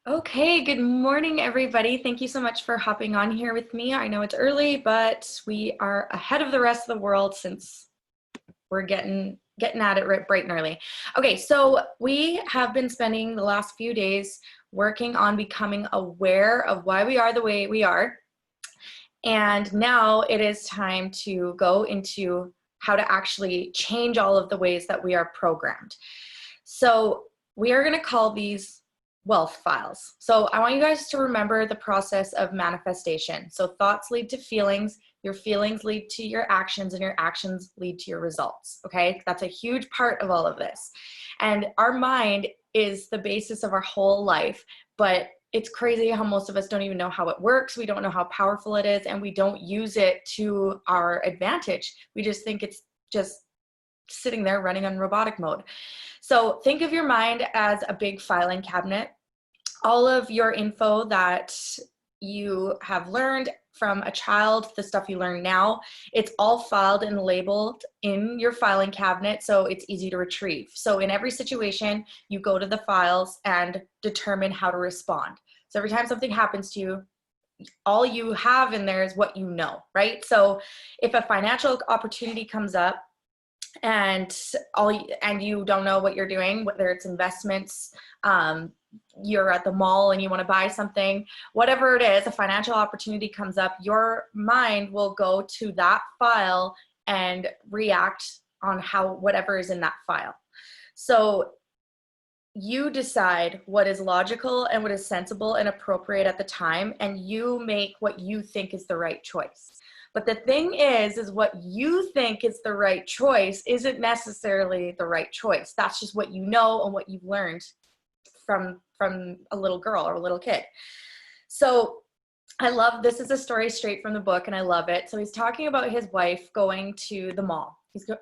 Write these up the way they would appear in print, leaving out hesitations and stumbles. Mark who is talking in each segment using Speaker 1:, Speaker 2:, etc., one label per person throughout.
Speaker 1: Okay, good morning, everybody. Thank you so much for hopping on here with me. I know it's early, but we are ahead of the rest of the world since we're getting at it right, bright and early. Okay, so we have been spending the last few days working on becoming aware of why we are the way we are. And now it is time to go into how to actually change all of the ways that we are programmed. So we are going to call these wealth files. So I want you guys to remember the process of manifestation. So thoughts lead to feelings, your feelings lead to your actions, and your actions lead to your results. Okay, that's a huge part of all of this. And our mind is the basis of our whole life, but it's crazy how most of us don't even know how it works. We don't know how powerful it is, and we don't use it to our advantage. We just think it's just sitting there running on robotic mode. So think of your mind as a big filing cabinet. All of your info that you have learned from a child, the stuff you learn now, it's all filed and labeled in your filing cabinet, so it's easy to retrieve. So in every situation, you go to the files and determine how to respond. So every time something happens to you, all you have in there is what you know, right? So if a financial opportunity comes up, and you don't know what you're doing, whether it's investments, you're at the mall and you want to buy something, whatever it is, a financial opportunity comes up, your mind will go to that file and react on how whatever is in that file. So you decide what is logical and what is sensible and appropriate at the time, and you make what you think is the right choice. But the thing is what you think is the right choice isn't necessarily the right choice. That's just what you know and what you've learned from a little girl or a little kid. So I love, this is a story straight from the book and I love it. So he's talking about his wife going to the mall.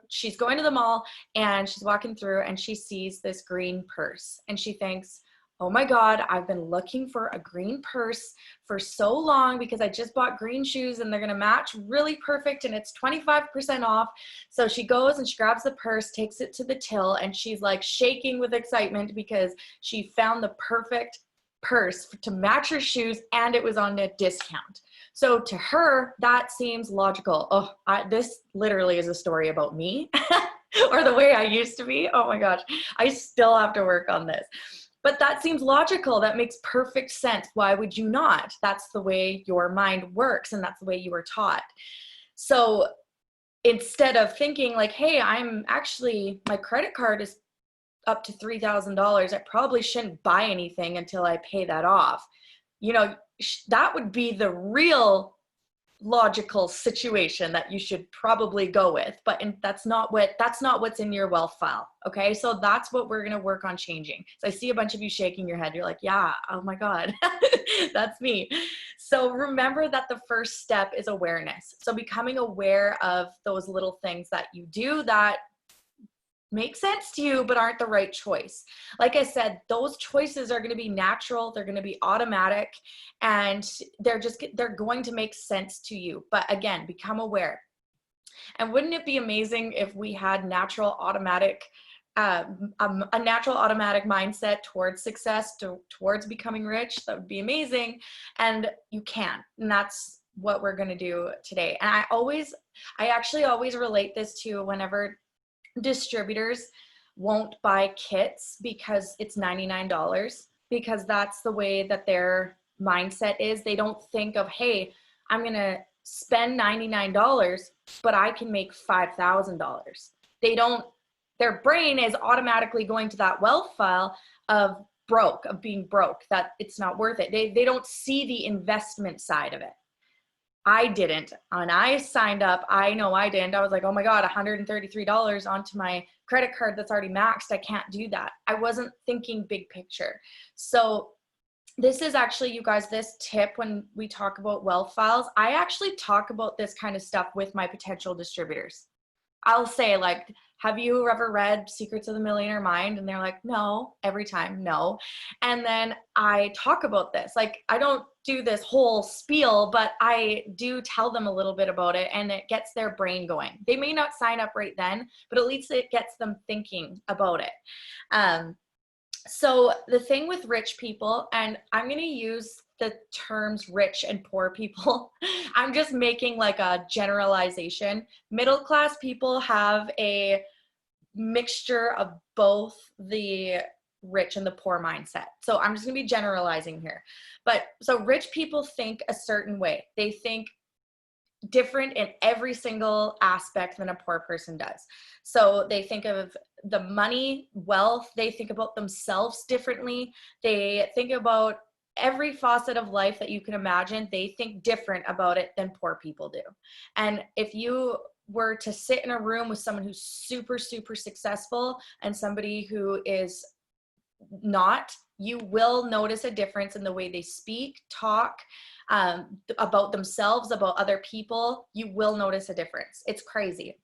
Speaker 1: She's going to the mall and she's walking through and she sees this green purse and she thinks, oh my God, I've been looking for a green purse for so long because I just bought green shoes and they're gonna match really perfect and it's 25% off. So she goes and she grabs the purse, takes it to the till, and she's like shaking with excitement because she found the perfect purse to match her shoes and it was on a discount. So to her, that seems logical. Oh, this literally is a story about me or the way I used to be. Oh my gosh, I still have to work on this. But that seems logical. That makes perfect sense. Why would you not? That's the way your mind works and that's the way you were taught. So instead of thinking like, hey, my credit card is up to $3,000. I probably shouldn't buy anything until I pay that off. You know, that would be the real logical situation that you should probably go with, but that's not what's in your wealth file. Okay, so that's what we're going to work on changing. So I see a bunch of you shaking your head. You're like, yeah, oh my God, that's me. So remember that the first step is awareness. So becoming aware of those little things that you do that make sense to you but aren't the right choice. Like I said, those choices are going to be natural, they're going to be automatic, and they're going to make sense to you. But again, become aware. And wouldn't it be amazing if we had a natural automatic mindset towards success, towards becoming rich? That would be amazing. And you can, and that's what we're going to do today. And I actually always relate this to whenever distributors won't buy kits because it's $99, because that's the way that their mindset is. They don't think of, hey, I'm gonna spend $99 but I can make $5,000. Their brain is automatically going to that wealth file of being broke, that it's not worth it. They don't see the investment side of it. I didn't. When I signed up, I know I didn't. I was like, oh my God, $133 onto my credit card that's already maxed. I can't do that. I wasn't thinking big picture. So this is actually, you guys, this tip when we talk about wealth files, I actually talk about this kind of stuff with my potential distributors. I'll say like, have you ever read Secrets of the Millionaire Mind? And they're like, no, every time, no. And then I talk about this. Like, I don't do this whole spiel, but I do tell them a little bit about it and it gets their brain going. They may not sign up right then, but at least it gets them thinking about it. So the thing with rich people, and I'm going to use the terms rich and poor people. I'm just making like a generalization. Middle class people have a mixture of both the rich and the poor mindset. So I'm just going to be generalizing here. But so rich people think a certain way. They think different in every single aspect than a poor person does. So they think of the money, wealth, they think about themselves differently. They think about every facet of life that you can imagine. They think different about it than poor people do. And if you were to sit in a room with someone who's super, super successful and somebody who is not, you will notice a difference in the way they speak, talk, about themselves, about other people. You will notice a difference. It's crazy.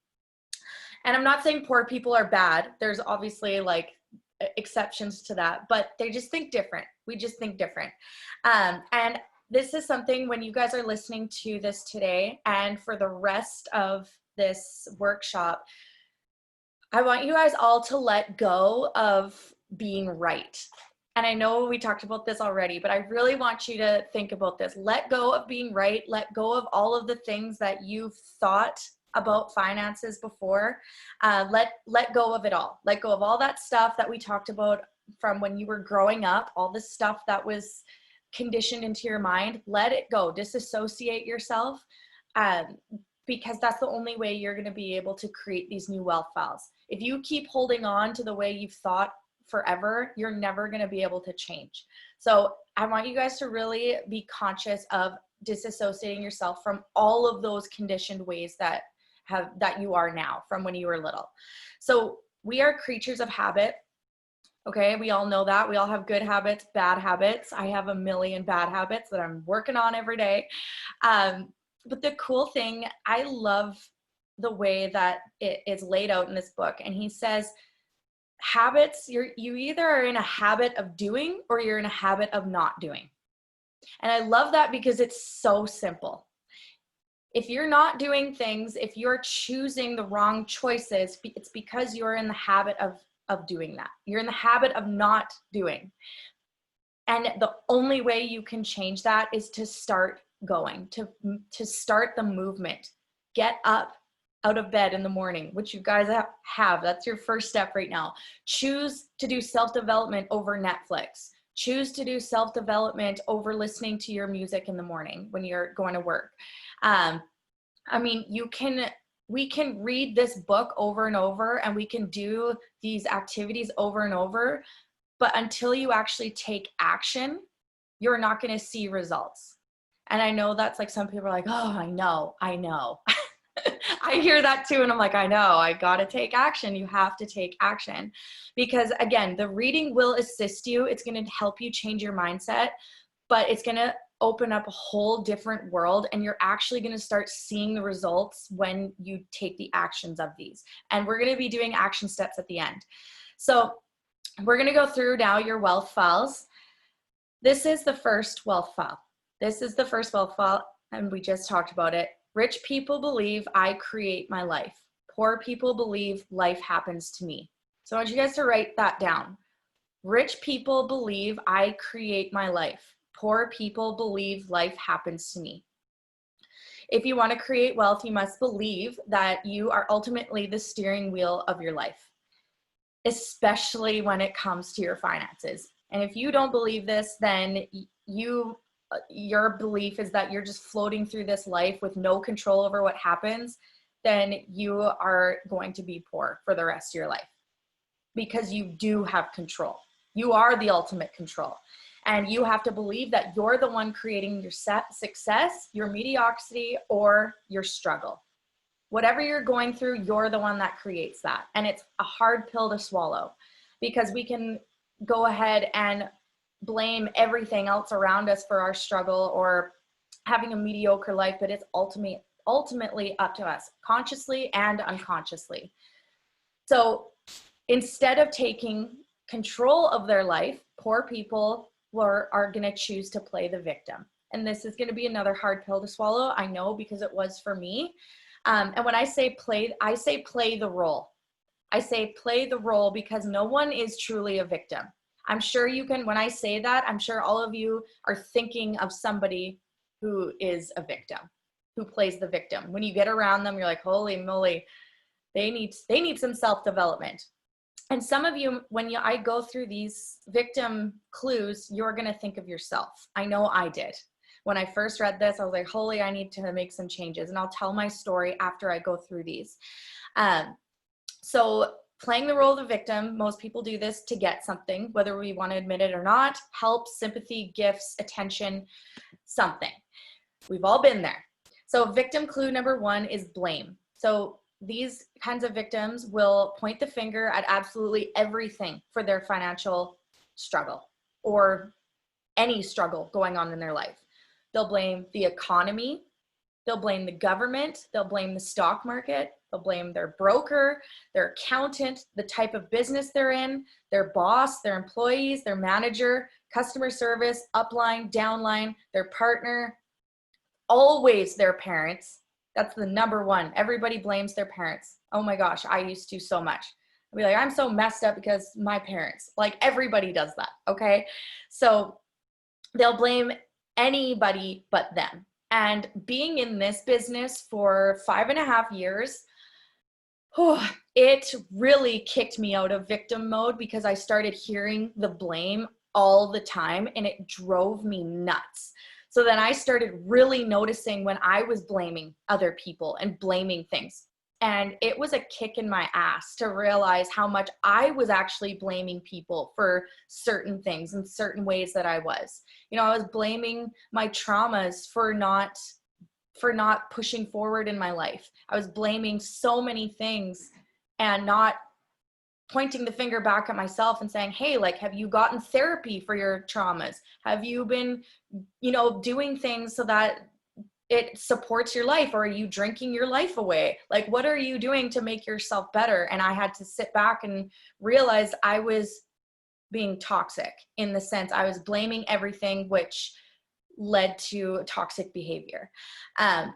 Speaker 1: And I'm not saying poor people are bad. There's obviously like exceptions to that, but they just think different. We just think different. And this is something when you guys are listening to this today and for the rest of this workshop, I want you guys all to let go of being right. And I know we talked about this already, but I really want you to think about this. Let go of being right. Let go of all of the things that you've thought about finances before. Let go of it all. Let go of all that stuff that we talked about from when you were growing up, all the stuff that was conditioned into your mind. Let it go. Disassociate yourself, because that's the only way you're going to be able to create these new wealth files. If you keep holding on to the way you've thought forever, you're never going to be able to change. So I want you guys to really be conscious of disassociating yourself from all of those conditioned ways that you are now from when you were little. So we are creatures of habit. Okay, we all know that. We all have good habits, bad habits. I have a million bad habits that I'm working on every day. But the cool thing, I love the way that it is laid out in this book. And he says, habits, you either are in a habit of doing or you're in a habit of not doing. And I love that because it's so simple. If you're not doing things, if you're choosing the wrong choices, it's because you're in the habit of doing that. You're in the habit of not doing. And the only way you can change that is to start going, to start the movement. Get up out of bed in the morning, which you guys have. That's your first step right now. Choose to do self-development over Netflix. Choose to do self-development over listening to your music in the morning when you're going to work. I mean, we can read this book over and over, and we can do these activities over and over, but until you actually take action, you're not going to see results. And I know that's like some people are like, oh, I know. I hear that too. And I'm like, I know, I got to take action. You have to take action because again, the reading will assist you. It's going to help you change your mindset, but it's going to open up a whole different world. And you're actually going to start seeing the results when you take the actions of these. And we're going to be doing action steps at the end. So we're going to go through now your wealth files. This is the first wealth file. This is the first wealth file, and we just talked about it. Rich people believe I create my life. Poor people believe life happens to me. So I want you guys to write that down. Rich people believe I create my life. Poor people believe life happens to me. If you want to create wealth, you must believe that you are ultimately the steering wheel of your life, especially when it comes to your finances. And if you don't believe this, then your belief is that you're just floating through this life with no control over what happens, then you are going to be poor for the rest of your life because you do have control. You are the ultimate control. And you have to believe that you're the one creating your success, your mediocrity, or your struggle. Whatever you're going through, you're the one that creates that. And it's a hard pill to swallow because we can go ahead and blame everything else around us for our struggle or having a mediocre life, but it's ultimately up to us, consciously and unconsciously. So instead of taking control of their life, poor people are going to choose to play the victim. And this is going to be another hard pill to swallow. I know, because it was for me. And when I say play the role. I say play the role because no one is truly a victim. I'm sure you can, when I say that, I'm sure all of you are thinking of somebody who is a victim, who plays the victim. When you get around them, you're like, holy moly, they need some self-development. And some of you, I go through these victim clues, you're going to think of yourself. I know I did. When I first read this, I was like, holy, I need to make some changes. And I'll tell my story after I go through these. So playing the role of the victim, most people do this to get something, whether we want to admit it or not, help, sympathy, gifts, attention, something. We've all been there. So victim clue number 1 is blame. So these kinds of victims will point the finger at absolutely everything for their financial struggle or any struggle going on in their life. They'll blame the economy. They'll blame the government. They'll blame the stock market. They'll blame their broker, their accountant, the type of business they're in, their boss, their employees, their manager, customer service, upline, downline, their partner, always their parents. That's the number 1. Everybody blames their parents. Oh my gosh, I used to so much. I'd be like, I'm so messed up because my parents. Like, everybody does that, okay? So they'll blame anybody but them. And being in this business for 5.5 years, it really kicked me out of victim mode because I started hearing the blame all the time and it drove me nuts. So then I started really noticing when I was blaming other people and blaming things. And it was a kick in my ass to realize how much I was actually blaming people for certain things and certain ways that I was. You know, I was blaming my traumas for not pushing forward in my life. I was blaming so many things and not pointing the finger back at myself and saying, hey, like, have you gotten therapy for your traumas? Have you been, doing things so that it supports your life? Or are you drinking your life away? Like, what are you doing to make yourself better? And I had to sit back and realize I was being toxic, in the sense I was blaming everything, which led to toxic behavior. And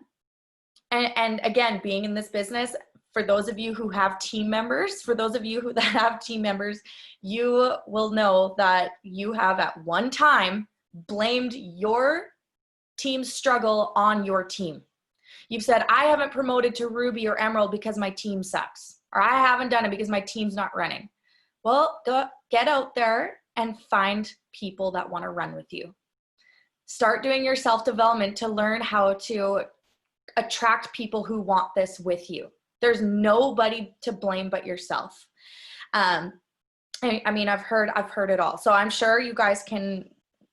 Speaker 1: again, being in this business, for those of you who have team members, you will know that you have at one time blamed your team's struggle on your team. You've said, I haven't promoted to Ruby or Emerald because my team sucks, or I haven't done it because my team's not running. Well, get out there and find people that want to run with you. Start doing your self-development to learn how to attract people who want this with you. There's nobody to blame but yourself. I mean, I've heard it all. So I'm sure you guys can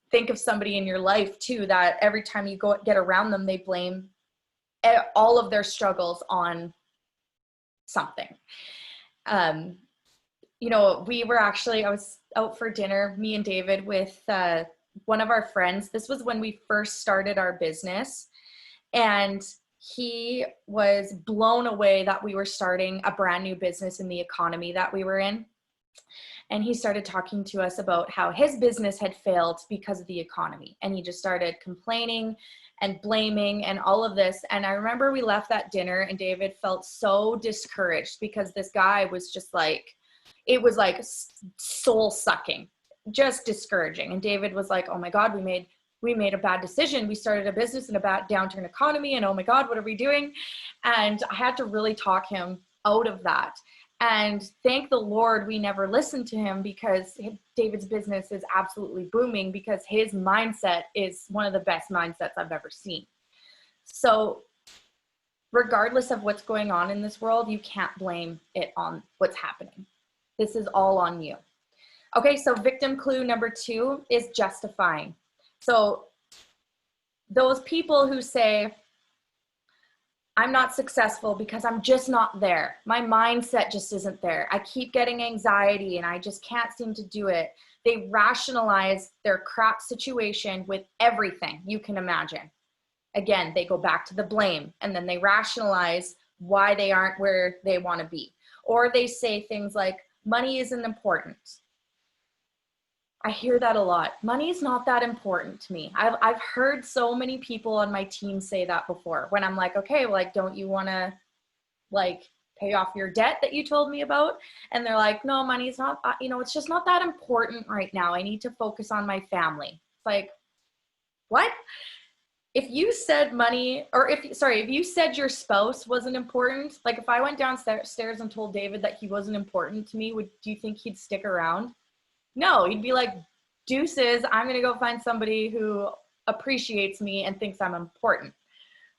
Speaker 1: think of somebody in your life too, that every time you get around them, they blame all of their struggles on something. I was out for dinner, me and David, with one of our friends. This was when we first started our business, and he was blown away that we were starting a brand new business in the economy that we were in. And he started talking to us about how his business had failed because of the economy. And he just started complaining and blaming and all of this. And I remember we left that dinner and David felt so discouraged because this guy was just like, it was like soul sucking, just discouraging. And David was like, oh my God, we made a bad decision. We started a business in a bad downturn economy, and oh my God, what are we doing? And I had to really talk him out of that. And thank the Lord we never listened to him, because David's business is absolutely booming, because his mindset is one of the best mindsets I've ever seen. So regardless of what's going on in this world, you can't blame it on what's happening. This is all on you. Okay, so victim clue number 2 is justifying. So those people who say, I'm not successful because I'm just not there. My mindset just isn't there. I keep getting anxiety and I just can't seem to do it. They rationalize their crap situation with everything you can imagine. Again, they go back to the blame, and then they rationalize why they aren't where they want to be. Or they say things like, money isn't important. I hear that a lot. Money is not that important to me. I've heard so many people on my team say that before, when I'm like, okay, like, don't you want to like pay off your debt that you told me about. And they're like, no, money's not, it's just not that important right now. I need to focus on my family. It's like, what? If you said money, or if you said your spouse wasn't important, like if I went downstairs and told David that he wasn't important to me, do you think he'd stick around? No, he'd be like, deuces, I'm going to go find somebody who appreciates me and thinks I'm important.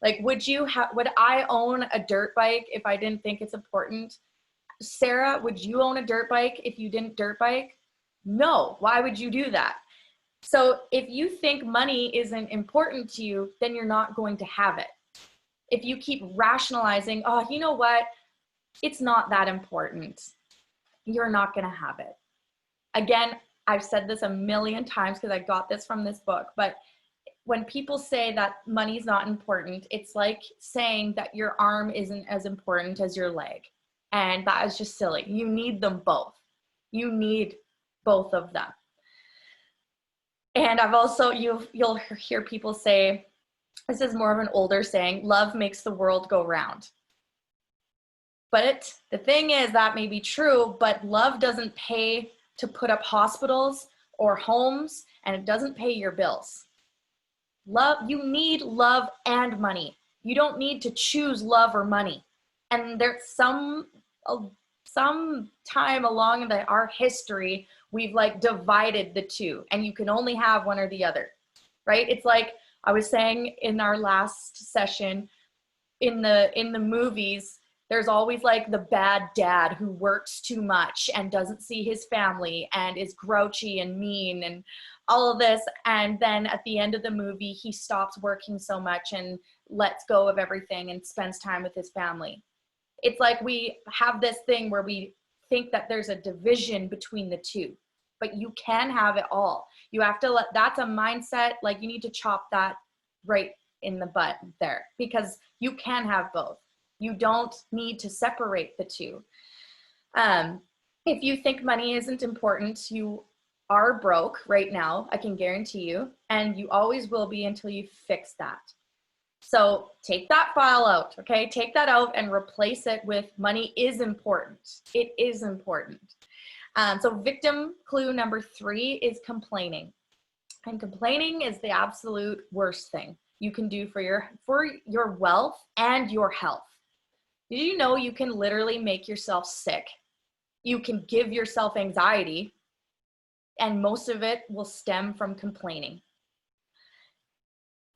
Speaker 1: Like, would I own a dirt bike if I didn't think it's important? Sarah, would you own a dirt bike if you didn't dirt bike? No. Why would you do that? So if you think money isn't important to you, then you're not going to have it. If you keep rationalizing, oh, you know what? It's not that important. You're not going to have it. Again, I've said this a million times because I got this from this book, but when people say that money's not important, it's like saying that your arm isn't as important as your leg. And that is just silly. You need them both. You need both of them. And I've also, you'll hear people say, this is more of an older saying, love makes the world go round. But the thing is, that may be true, but love doesn't pay to put up hospitals or homes, and it doesn't pay your bills. You need love and money. You don't need to choose love or money. And there's some time along our history, we've like divided the two, and you can only have one or the other, right? It's like I was saying in our last session, in the movies, there's always like the bad dad who works too much and doesn't see his family and is grouchy and mean and all of this. And then at the end of the movie, he stops working so much and lets go of everything and spends time with his family. It's like we have this thing where we think that there's a division between the two, but you can have it all. You have to that's a mindset, like you need to chop that right in the butt there, because you can have both. You don't need to separate the two. If you think money isn't important, you are broke right now, I can guarantee you, and you always will be until you fix that. So take that file out, okay? Take that out and replace it with money is important. It is important. So victim clue number 3 is complaining. And complaining is the absolute worst thing you can do for your wealth and your health. Did you know you can literally make yourself sick? You can give yourself anxiety, and most of it will stem from complaining.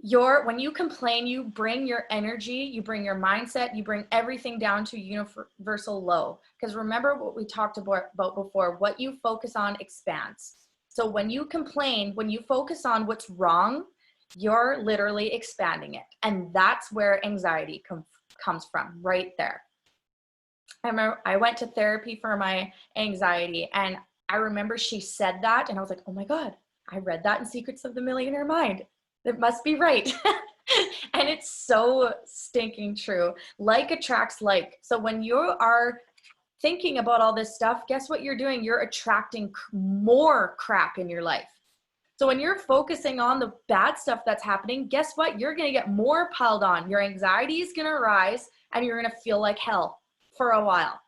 Speaker 1: When you complain, you bring your energy, you bring your mindset, you bring everything down to universal low. Because remember what we talked about before, what you focus on expands. So when you complain, when you focus on what's wrong, you're literally expanding it. And that's where anxiety comes from, right there. I remember I went to therapy for my anxiety, and I remember she said that, and I was like, oh my God, I read that in Secrets of the Millionaire Mind. It must be right. And it's so stinking true. Like attracts like. So when you are thinking about all this stuff, guess what you're doing? You're attracting more crap in your life. So when you're focusing on the bad stuff that's happening, guess what? You're going to get more piled on. Your anxiety is going to rise, and you're going to feel like hell for a while.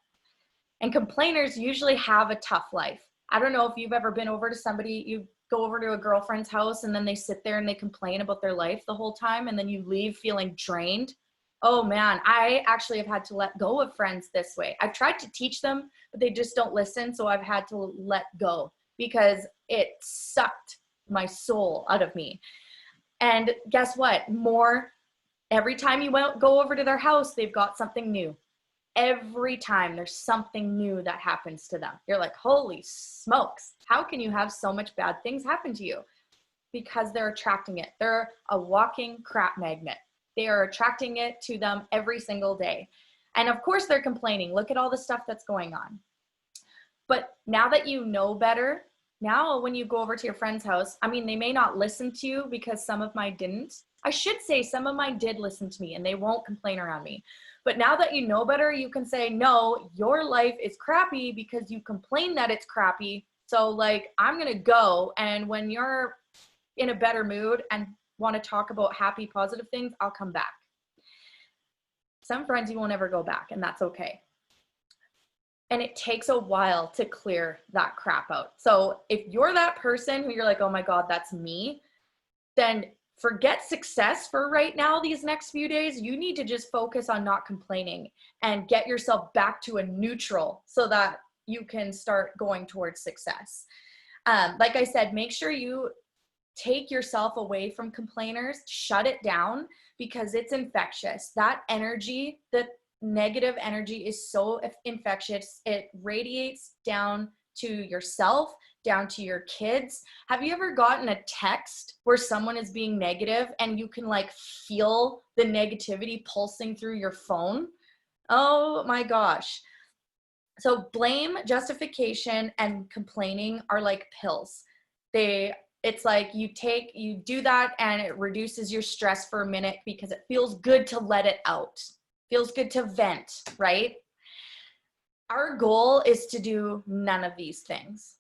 Speaker 1: And complainers usually have a tough life. I don't know if you've ever been over to somebody, you go over to a girlfriend's house and then they sit there and they complain about their life the whole time, and then you leave feeling drained. Oh man, I actually have had to let go of friends this way. I've tried to teach them, but they just don't listen. So I've had to let go because it sucked my soul out of me. And guess what? Every time you go over to their house, they've got something new. Every time there's something new that happens to them. You're like, holy smokes, how can you have so much bad things happen to you? Because they're attracting it. They're a walking crap magnet. They are attracting it to them every single day. And of course they're complaining. Look at all the stuff that's going on. But now that you know better, now when you go over to your friend's house, I mean, they may not listen to you because some of mine didn't. I should say some of mine did listen to me and they won't complain around me. But now that you know better, you can say, no, your life is crappy because you complain that it's crappy. So like, I'm going to go. And when you're in a better mood and want to talk about happy, positive things, I'll come back. Some friends you won't ever go back, and that's okay. And it takes a while to clear that crap out. So if you're that person who you're like, oh my God, that's me, then forget success for right now, these next few days. You need to just focus on not complaining and get yourself back to a neutral so that you can start going towards success. Like I said, make sure you take yourself away from complainers, shut it down, because it's infectious. That energy, the negative energy, is so infectious. It radiates down to yourself, down to your kids. Have you ever gotten a text where someone is being negative and you can like feel the negativity pulsing through your phone? Oh my gosh. So blame, justification, and complaining are like pills. It's like you do that and it reduces your stress for a minute because it feels good to let it out. Feels good to vent, right? Our goal is to do none of these things.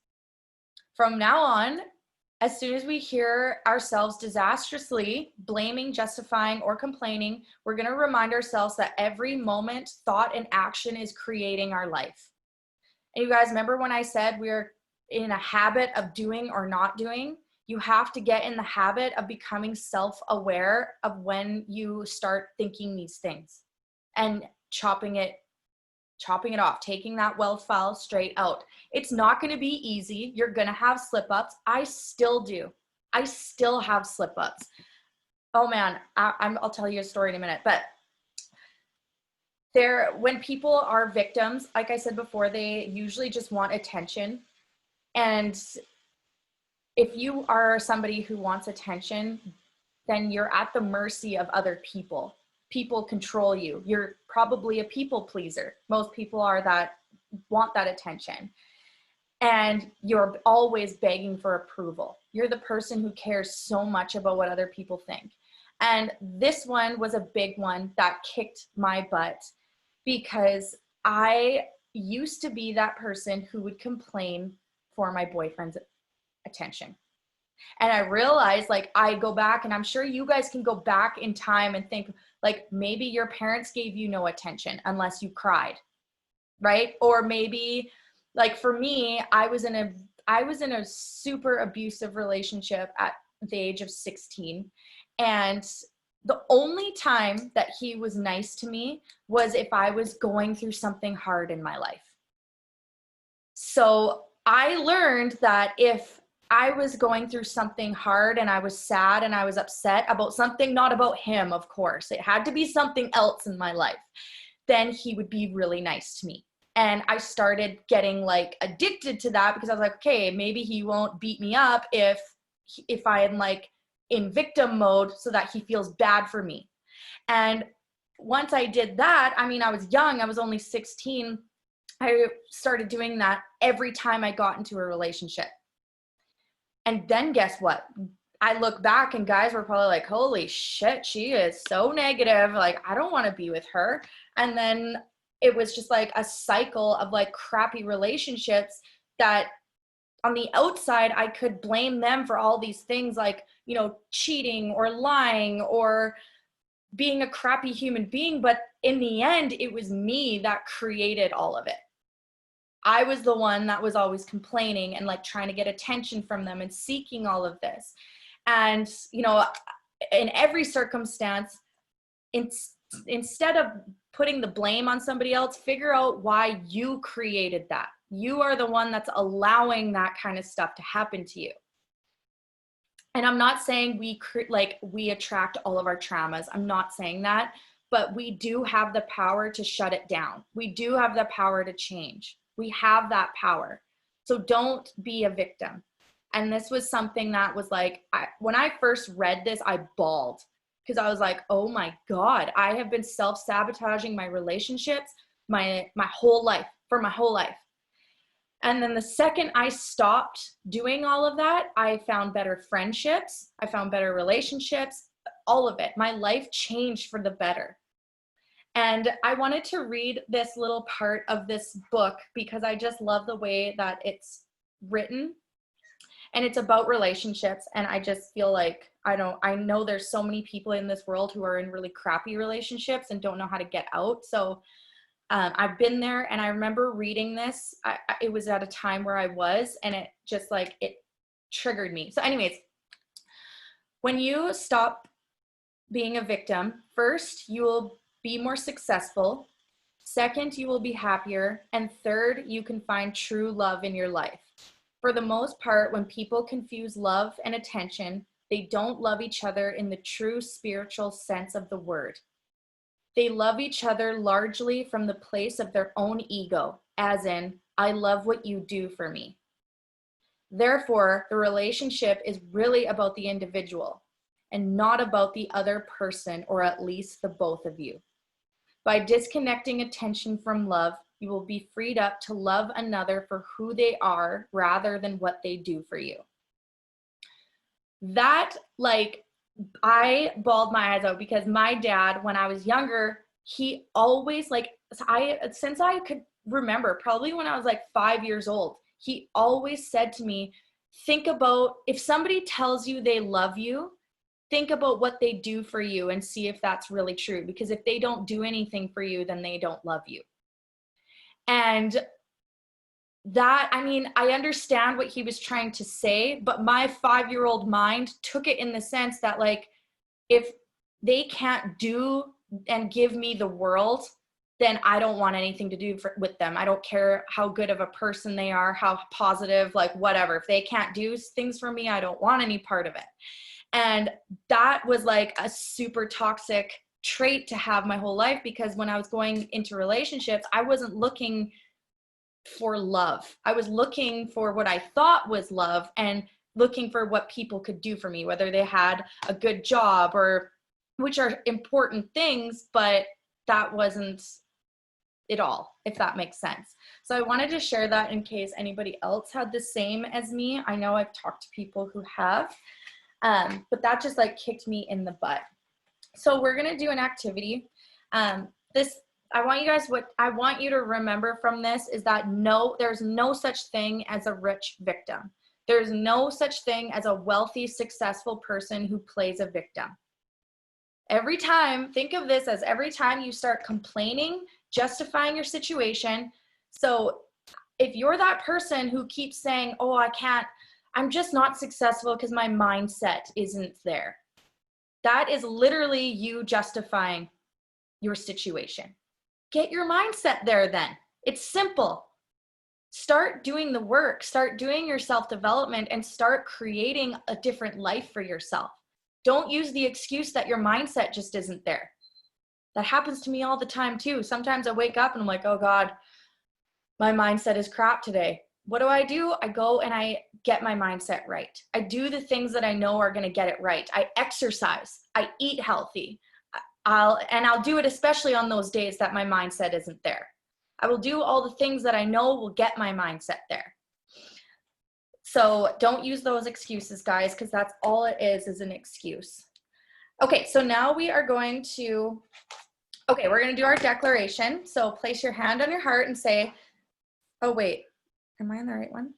Speaker 1: From now on, as soon as we hear ourselves disastrously blaming, justifying, or complaining, we're going to remind ourselves that every moment, thought, and action is creating our life. And you guys remember when I said we're in a habit of doing or not doing? You have to get in the habit of becoming self-aware of when you start thinking these things and chopping it off, taking that well file straight out. It's not going to be easy. You're going to have slip-ups. I still do. I still have slip-ups. Oh man, I'll tell you a story in a minute. But when people are victims, like I said before, they usually just want attention. And if you are somebody who wants attention, then you're at the mercy of other people. People control you. You're probably a people pleaser. Most people are that want that attention. And you're always begging for approval. You're the person who cares so much about what other people think. And this one was a big one that kicked my butt because I used to be that person who would complain for my boyfriend's attention. And I realized, like, I go back, and I'm sure you guys can go back in time and think, like, maybe your parents gave you no attention unless you cried, right? Or maybe, like, for me, I was in a super abusive relationship at the age of 16. And the only time that he was nice to me was if I was going through something hard in my life. So I learned that if I was going through something hard and I was sad and I was upset about something, not about him, of course, it had to be something else in my life, then he would be really nice to me. And I started getting like addicted to that because I was like, okay, maybe he won't beat me up if I am like in victim mode so that he feels bad for me. And once I did that, I mean, I was young, I was only 16. I started doing that every time I got into a relationship. And then guess what? I look back and guys were probably like, holy shit, she is so negative. Like, I don't want to be with her. And then it was just like a cycle of like crappy relationships that on the outside, I could blame them for all these things like, you know, cheating or lying or being a crappy human being. But in the end, it was me that created all of it. I was the one that was always complaining and like trying to get attention from them and seeking all of this. And, you know, in every circumstance, instead of putting the blame on somebody else, figure out why you created that. You are the one that's allowing that kind of stuff to happen to you. And I'm not saying we attract all of our traumas. I'm not saying that, but we do have the power to shut it down. We do have the power to change. We have that power. So don't be a victim. And this was something that was like, when I first read this, I bawled because I was like, oh my God, I have been self-sabotaging my relationships my whole life, for my whole life. And then the second I stopped doing all of that, I found better friendships. I found better relationships, all of it. My life changed for the better. And I wanted to read this little part of this book because I just love the way that it's written. And it's about relationships. And I just feel like, I know there's so many people in this world who are in really crappy relationships and don't know how to get out. So I've been there, and I remember reading this. It was at a time where I was, and it just like, it triggered me. So anyways, when you stop being a victim, first, you will be more successful. Second, you will be happier. And third, you can find true love in your life. For the most part, when people confuse love and attention, they don't love each other in the true spiritual sense of the word. They love each other largely from the place of their own ego, as in, I love what you do for me. Therefore, the relationship is really about the individual and not about the other person, or at least the both of you. By disconnecting attention from love, you will be freed up to love another for who they are rather than what they do for you. That, like, I bawled my eyes out, because my dad, when I was younger, he always, like, since I could remember, probably when I was like 5 years old, he always said to me, think about, if somebody tells you they love you, think about what they do for you and see if that's really true. Because if they don't do anything for you, then they don't love you. And that, I mean, I understand what he was trying to say, but my 5-year-old mind took it in the sense that, like, if they can't do and give me the world, then I don't want anything to do with them. I don't care how good of a person they are, how positive, like, whatever. If they can't do things for me, I don't want any part of it. And that was like a super toxic trait to have my whole life, because when I was going into relationships, I wasn't looking for love. I was looking for what I thought was love, and looking for what people could do for me, whether they had a good job, or, which are important things, but that wasn't it all, if that makes sense. So I wanted to share that in case anybody else had the same as me. I know I've talked to people who have, but that just like kicked me in the butt. So we're gonna do an activity. I want you to remember from this is that there's no such thing as a rich victim. There's no such thing as a wealthy, successful person who plays a victim. Every time, think of this as every time you start complaining, justifying your situation. So if you're that person who keeps saying, oh, I'm just not successful because my mindset isn't there. That is literally you justifying your situation. Get your mindset there then. It's simple. Start doing the work, start doing your self-development, and start creating a different life for yourself. Don't use the excuse that your mindset just isn't there. That happens to me all the time too. Sometimes I wake up and I'm like, oh God, my mindset is crap today. What do? I go and I get my mindset right. I do the things that I know are going to get it right. I exercise. I eat healthy. I'll do it especially on those days that my mindset isn't there. I will do all the things that I know will get my mindset there. So don't use those excuses, guys, because that's all it is an excuse. Okay, so now we're going to do our declaration. So place your hand on your heart and say, oh wait, am I on the right one?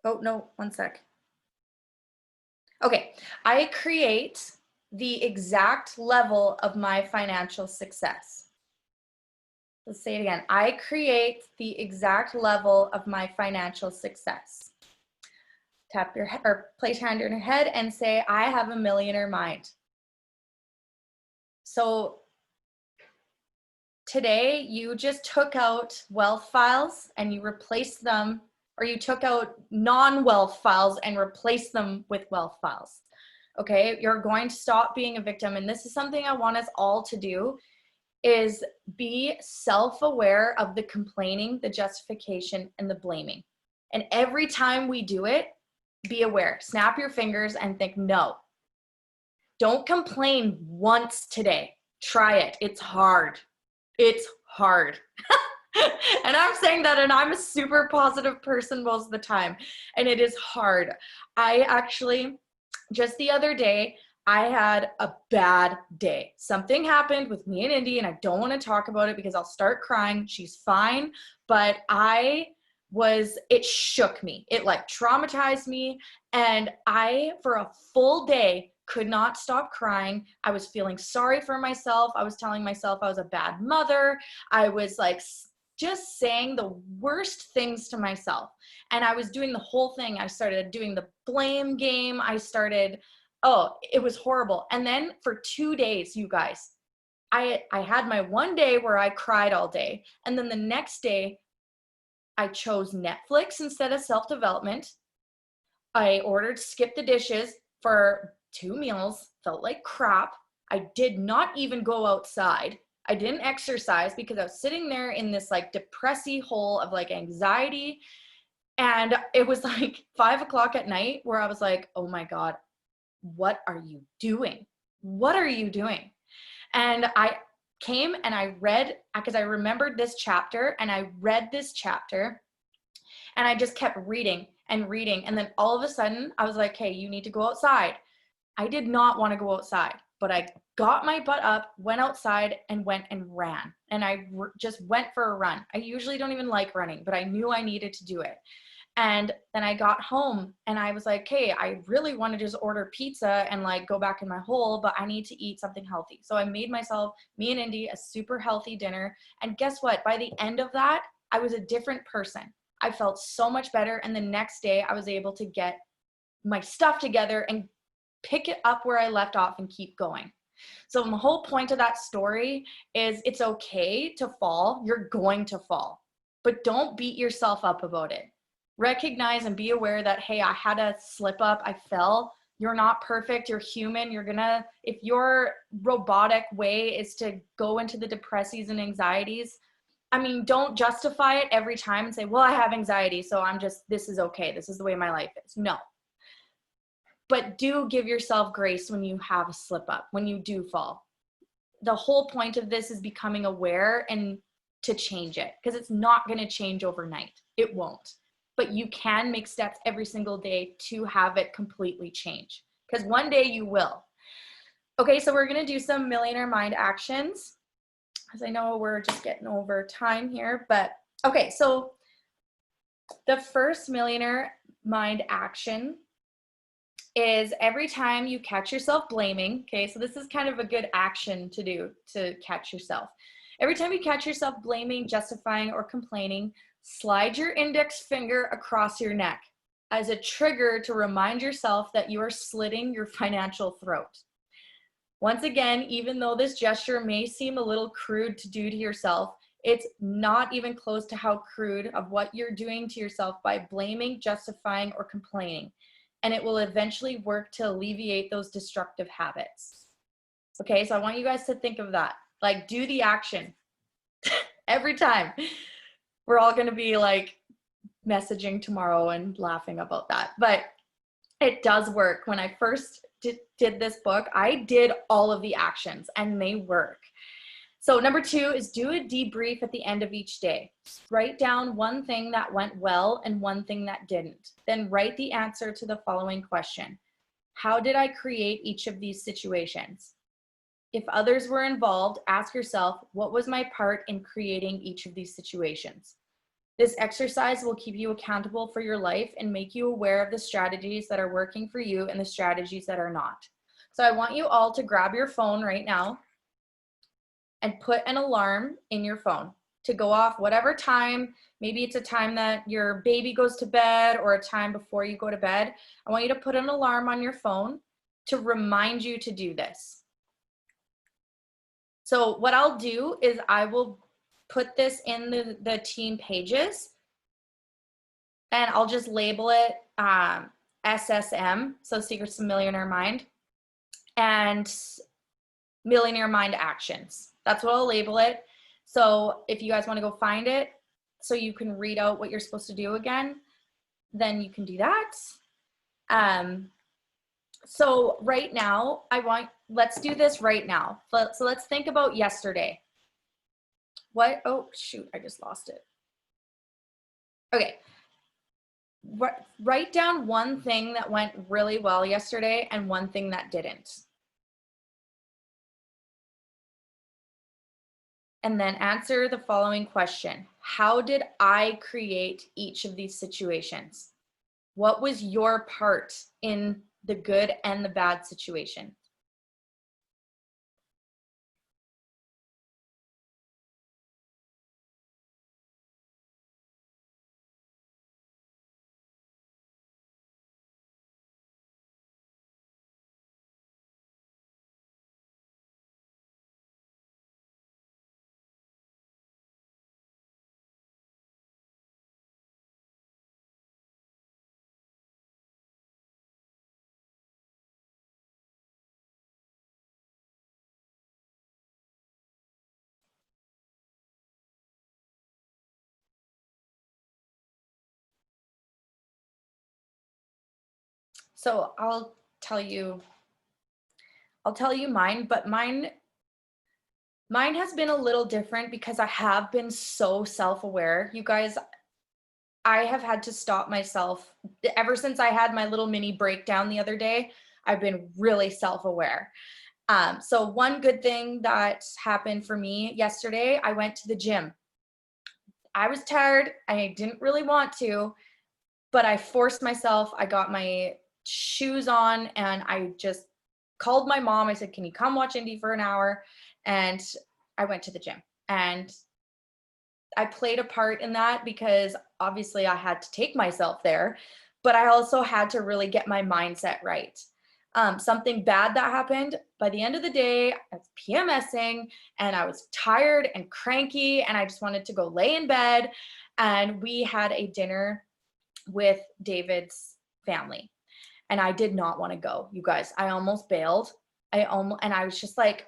Speaker 1: Oh no, one sec. Okay, I create the exact level of my financial success. Let's say it again. I create the exact level of my financial success. Tap your head or place your hand on your head and say, I have a millionaire mind. So today you just took out wealth files and you replaced them, or you took out non-wealth files and replaced them with wealth files. Okay, you're going to stop being a victim. And this is something I want us all to do, is be self-aware of the complaining, the justification, and the blaming. And every time we do it, be aware. Snap your fingers and think, no. Don't complain once today. Try it. It's hard. It's hard. And I'm saying that, and I'm a super positive person most of the time, and it is hard. I actually, just the other day, I had a bad day. Something happened with me and Indy, and I don't want to talk about it because I'll start crying. She's fine, but it shook me. It like traumatized me, And I, for a full day, could not stop crying. I was feeling sorry for myself. I was telling myself I was a bad mother. I was like just saying the worst things to myself. And I was doing the whole thing. I started doing the blame game. Oh, it was horrible. And then for 2 days, you guys, I had my one day where I cried all day. And then the next day, I chose Netflix instead of self-development. I ordered skip the dishes for 2 meals, felt like crap. I did not even go outside. I didn't exercise because I was sitting there in this like depressy hole of like anxiety. And it was like 5 o'clock at night where I was like, oh my God, what are you doing? What are you doing? And I came and I read, because I remembered this chapter, and I read this chapter and I just kept reading and reading. And then all of a sudden I was like, hey, you need to go outside. I did not want to go outside, but I got my butt up, went outside and went and ran. And I just went for a run. I usually don't even like running, but I knew I needed to do it. And then I got home and I was like, hey, I really want to just order pizza and like go back in my hole, but I need to eat something healthy. So I made myself, me and Indy, a super healthy dinner. And guess what? By the end of that, I was a different person. I felt so much better. And the next day I was able to get my stuff together and pick it up where I left off and keep going. So the whole point of that story is it's okay to fall. You're going to fall, but don't beat yourself up about it. Recognize and be aware that, hey, I had a slip up, I fell. You're not perfect, you're human. If your robotic way is to go into the depressies and anxieties, I mean, don't justify it every time and say, well, I have anxiety, so this is okay. This is the way my life is. No. But do give yourself grace when you have a slip up, when you do fall. The whole point of this is becoming aware and to change it, because it's not going to change overnight. It won't. But you can make steps every single day to have it completely change, because one day you will. Okay, so we're going to do some Millionaire Mind actions, because I know we're just getting over time here. But okay, so the first Millionaire Mind action is every time you catch yourself blaming. Okay, so this is kind of a good action to do to catch yourself. Every time you catch yourself blaming, justifying, or complaining, slide your index finger across your neck as a trigger to remind yourself that you are slitting your financial throat. Once again, even though this gesture may seem a little crude to do to yourself, it's not even close to how crude of what you're doing to yourself by blaming, justifying, or complaining. And it will eventually work to alleviate those destructive habits. Okay, so I want you guys to think of that. Like, do the action every time. We're all going to be like messaging tomorrow and laughing about that. But it does work. When I first did this book, I did all of the actions and they work. So number 2 is do a debrief at the end of each day. Write down one thing that went well and one thing that didn't. Then write the answer to the following question. How did I create each of these situations? If others were involved, ask yourself, what was my part in creating each of these situations? This exercise will keep you accountable for your life and make you aware of the strategies that are working for you and the strategies that are not. So I want you all to grab your phone right now and put an alarm in your phone to go off whatever time. Maybe it's a time that your baby goes to bed or a time before you go to bed. I want you to put an alarm on your phone to remind you to do this. So what I'll do is I will put this in the team pages and I'll just label it SSM, so Secrets of Millionaire Mind, and Millionaire Mind Actions. That's what I'll label it. So if you guys want to go find it so you can read out what you're supposed to do again, then you can do that. So right now, let's do this right now. So let's think about yesterday. Oh shoot, I just lost it. Okay. Write down one thing that went really well yesterday and one thing that didn't. And then answer the following question. How did I create each of these situations? What was your part in the good and the bad situation? So I'll tell you mine, but mine has been a little different because I have been so self-aware. You guys, I have had to stop myself ever since I had my little mini breakdown the other day. I've been really self-aware. So one good thing that happened for me yesterday, I went to the gym. I was tired. I didn't really want to, but I forced myself. I got my shoes on and I just called my mom. I said, "Can you come watch Indy for an hour?" And I went to the gym. And I played a part in that because obviously I had to take myself there, but I also had to really get my mindset right. Something bad that happened by the end of the day, I was PMSing and I was tired and cranky and I just wanted to go lay in bed. And we had a dinner with David's family and I did not want to go. You guys, I almost bailed. And I was just like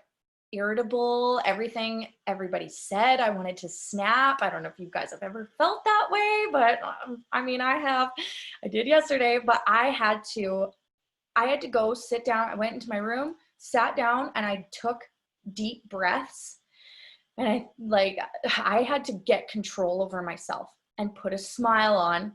Speaker 1: irritable, everything everybody said. I wanted to snap. I don't know if you guys have ever felt that way, but I mean, I did yesterday, but I had to go sit down. I went into my room, sat down, and I took deep breaths. And I had to get control over myself and put a smile on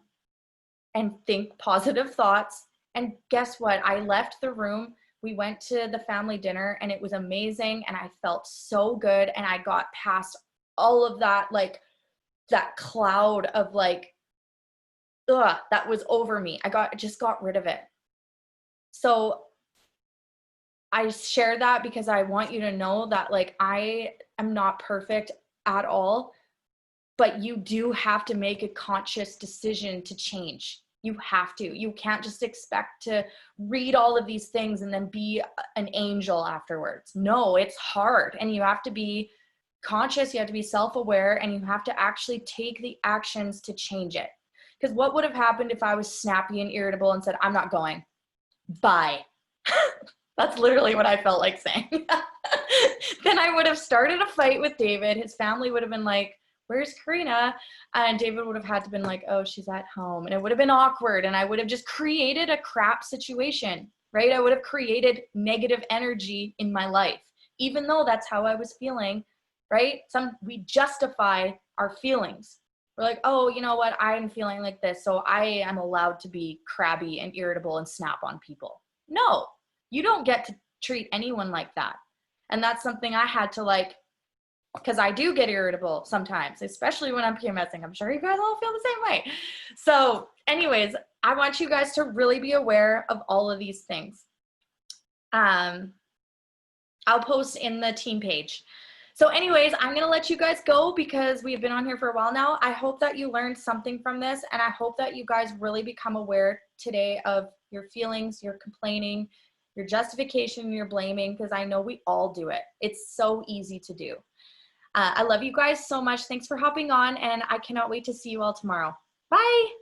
Speaker 1: and think positive thoughts. And guess what? I left the room. We went to the family dinner and it was amazing. And I felt so good. And I got past all of that, like that cloud of like, ugh, that was over me. Just got rid of it. So I share that because I want you to know that like I am not perfect at all, but you do have to make a conscious decision to change. You have to. You can't just expect to read all of these things and then be an angel afterwards. No, it's hard and you have to be conscious, you have to be self-aware, and you have to actually take the actions to change it. Because what would have happened if I was snappy and irritable and said, "I'm not going. Bye." That's literally what I felt like saying. Then I would have started a fight with David. His family would have been like, "Where's Karina?" And David would have had to been like, "Oh, she's at home." And it would have been awkward. And I would have just created a crap situation, right? I would have created negative energy in my life, even though that's how I was feeling, right? We justify our feelings. We're like, "Oh, you know what? I'm feeling like this, so I am allowed to be crabby and irritable and snap on people." No, you don't get to treat anyone like that. And that's something I had to like, because I do get irritable sometimes, especially when I'm PMSing. I'm sure you guys all feel the same way. So anyways, I want you guys to really be aware of all of these things. I'll post in the team page. So anyways, I'm going to let you guys go because we've been on here for a while now. I hope that you learned something from this, and I hope that you guys really become aware today of your feelings, your complaining, your justification, your blaming, because I know we all do it. It's so easy to do. I love you guys so much. Thanks for hopping on, and I cannot wait to see you all tomorrow. Bye.